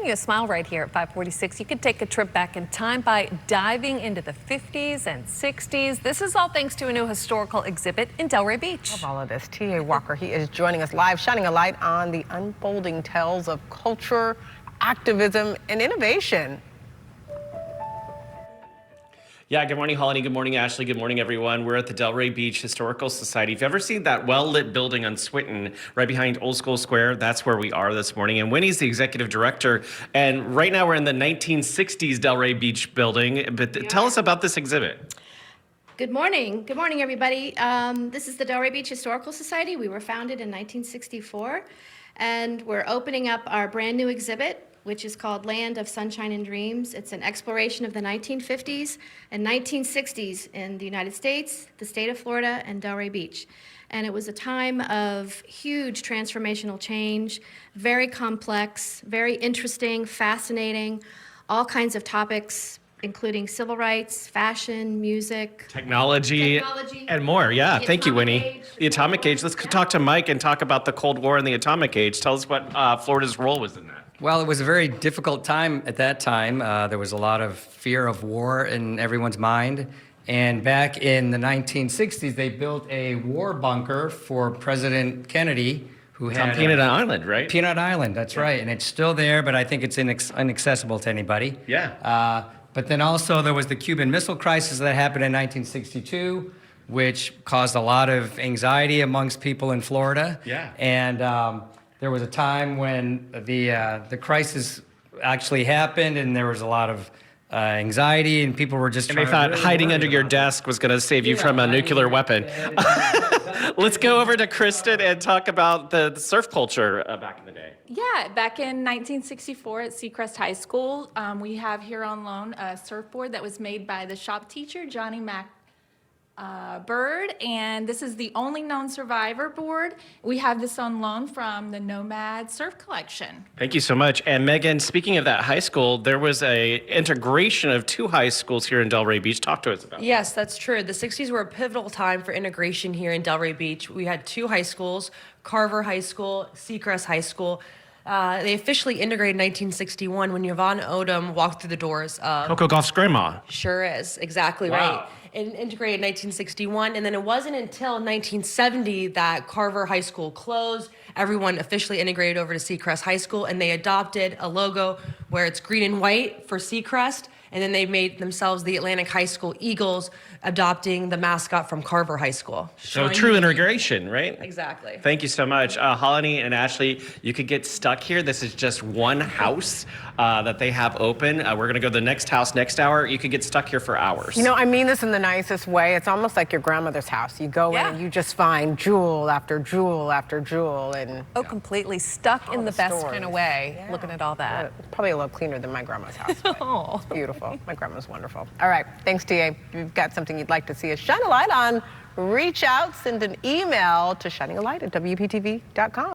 giving you a smile right here at 546. You could take a trip back in time by diving into the 50s and 60s. This is all thanks to a new historical exhibit in Delray Beach. Love all of this. T.A. Walker, he is joining us live, shining a light on the unfolding tales of culture, activism, and innovation. Yeah, good morning, Holly. Good morning, Ashley. Good morning, everyone. We're at the Delray Beach Historical Society. If you've ever seen that well-lit building on Swinton, right behind Old School Square, that's where we are this morning. And Winnie's the executive director. And right now we're in the 1960s Delray Beach building. But tell us about this exhibit. Good morning. Good morning, everybody. This is the Delray Beach Historical Society. We were founded in 1964, and we're opening up our brand new exhibit, which is called Land of Sunshine and Dreams. It's an exploration of the 1950s and 1960s in the United States, the state of Florida, and Delray Beach. And it was a time of huge transformational change, very complex, very interesting, fascinating, all kinds of topics, including civil rights, fashion, music, technology and more. Yeah, thank you, Winnie. The atomic age. Let's talk to Mike and talk about the Cold War and the atomic age. Tell us what Florida's role was in that. Well, it was a very difficult time at that time. There was a lot of fear of war in everyone's mind. And back in the 1960s, they built a war bunker for President Kennedy, who had on Peanut Island, right? Peanut Island, that's right. And it's still there, but I think it's inaccessible to anybody. Yeah. But then also there was the Cuban Missile Crisis that happened in 1962, which caused a lot of anxiety amongst people in Florida. Yeah. And there was a time when the crisis actually happened, and there was a lot of anxiety, and people were just and they thought really hiding under your desk was going to save you from a nuclear weapon. Let's go over to Kristen and talk about the surf culture back in the day. Yeah, back in 1964 at Seacrest High School, we have here on loan a surfboard that was made by the shop teacher, Johnny Bird, and this is the only known survivor board. We have this on loan from the Nomad Surf Collection. Thank you so much. And Megan, speaking of that high school, there was a integration of two high schools here in Delray Beach. Talk to us about that. Yes, that's true. The 60s were a pivotal time for integration here in Delray Beach. We had two high schools, Carver High School, Seacrest High School. They officially integrated in 1961 when Yvonne Odom walked through the doors of... Coco Gauff's grandma. Sure is, exactly right. And integrated in 1961, and then it wasn't until 1970 that Carver High School closed. Everyone officially integrated over to Seacrest High School, and they adopted a logo where it's green and white for Seacrest, and then they made themselves the Atlantic High School Eagles, adopting the mascot from Carver High School. So true integration, right? Exactly. Thank you so much. Holly and Ashley, you could get stuck here. This is just one house that they have open. We're going to go to the next house next hour. You could get stuck here for hours. You know, I mean this in the nicest way. It's almost like your grandmother's house. You go in and you just find jewel after jewel after jewel. And completely stuck in the best kind of way, looking at all that. It's probably a little cleaner than my grandma's house. It's beautiful. My grandma's wonderful. All right, thanks, T.A. If you've got something you'd like to see us shine a light on, reach out, send an email to shiningalight@wptv.com.